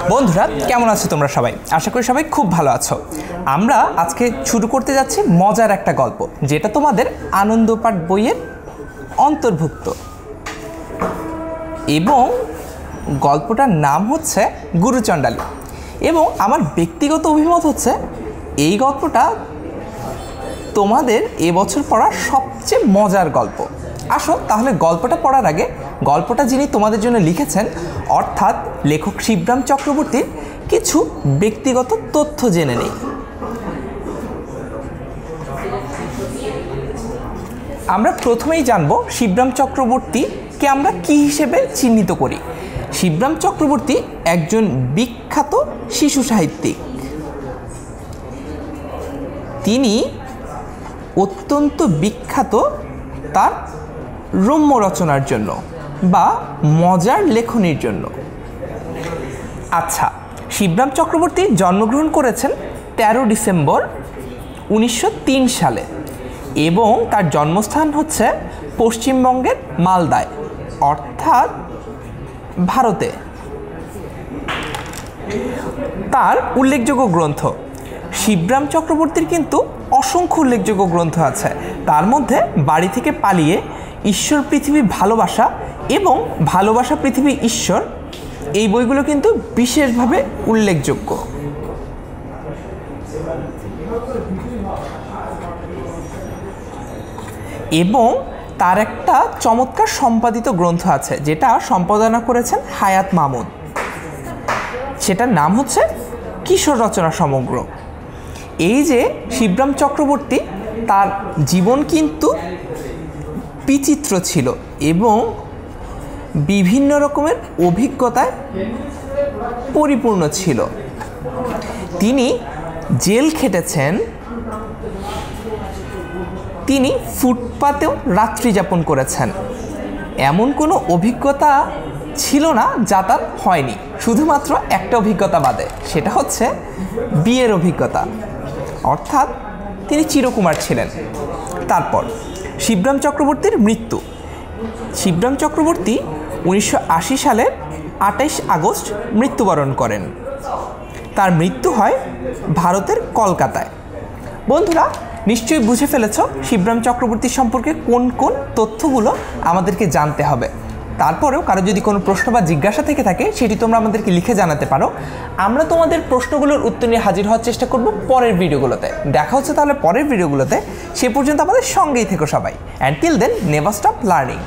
বন্ধুরা কেমন আছো তোমরা সবাই? আশা করি সবাই খুব ভালো আছো। আমরা আজকে শুরু করতে যাচ্ছি মজার একটা গল্প, যেটা তোমাদের আনন্দপাঠ বইয়ের অন্তর্ভুক্ত, এবং গল্পটার নাম হচ্ছে গুরুচণ্ডালী। এবং আমার ব্যক্তিগত অভিমত হচ্ছে এই গল্পটা তোমাদের এবছর পড়া সবচেয়ে মজার গল্প। আসো তাহলে গল্পটা পড়ার আগে গল্পটা যিনি তোমাদের জন্য লিখেছেন, অর্থাৎ লেখক শিবরাম চক্রবর্তীর কিছু ব্যক্তিগত তথ্য জেনে নেই। আমরা প্রথমেই জানব শিবরাম চক্রবর্তীকে আমরা কী হিসেবে চিহ্নিত করি। শিবরাম চক্রবর্তী একজন বিখ্যাত শিশু সাহিত্যিক। তিনি অত্যন্ত বিখ্যাত তার রম্য রচনার জন্য বা মজার লেখনীর জন্য। আচ্ছা, শিবরাম চক্রবর্তী জন্মগ্রহণ করেছেন 13 ডিসেম্বর 1903 সালে, এবং তার জন্মস্থান হচ্ছে পশ্চিমবঙ্গের মালদায়, অর্থাৎ ভারতে। তার উল্লেখযোগ্য গ্রন্থ, শিবরাম চক্রবর্তীর কিন্তু অসংখ্য উল্লেখযোগ্য গ্রন্থ আছে। তার মধ্যে বাড়ি থেকে পালিয়ে, ঈশ্বর পৃথিবী ভালোবাসা এবং ভালোবাসা পৃথিবী ঈশ্বর, এই বইগুলো কিন্তু বিশেষভাবে উল্লেখযোগ্য। এবং তার একটা চমৎকার সম্পাদিত গ্রন্থ আছে, যেটা সম্পাদনা করেছেন হায়াত মাহমুদ। সেটার নাম হচ্ছে কিশোর রচনা সমগ্র। এই যে শিবরাম চক্রবর্তী, তার জীবন কিন্তু বিচিত্র ছিল এবং বিভিন্ন রকমের অভিজ্ঞতায় পরিপূর্ণ ছিল। তিনি জেল খেটেছেন, তিনি ফুটপাতেও রাত্রি যাপন করেছেন। এমন কোনো অভিজ্ঞতা ছিল না যা তার হয়নি, শুধুমাত্র একটা অভিজ্ঞতা বাদে, সেটা হচ্ছে বিয়ের অভিজ্ঞতা, অর্থাৎ তিনি চিরকুমার ছিলেন। তারপর শিবরাম চক্রবর্তীর মৃত্যু। শিবরাম চক্রবর্তী 1980 সালের 28 আগস্ট মৃত্যুবরণ করেন। তার মৃত্যু হয় ভারতের কলকাতায়। বন্ধুরা নিশ্চয়ই বুঝে ফেলেছ শিবরাম চক্রবর্তী সম্পর্কে কোন কোন তথ্যগুলো আমাদেরকে জানতে হবে। তারপরেও কারো যদি কোনো প্রশ্ন বা জিজ্ঞাসা থেকে থাকে, সেটি তোমরা আমাদেরকে লিখে জানাতে পারো। আমরা তোমাদের প্রশ্নগুলোর উত্তর নিয়ে হাজির হওয়ার চেষ্টা করব পরের ভিডিওগুলোতে। দেখা হচ্ছে তাহলে পরের ভিডিওগুলোতে। সে পর্যন্ত আমাদের সঙ্গেই থেকো সবাই। And till then, never stop learning.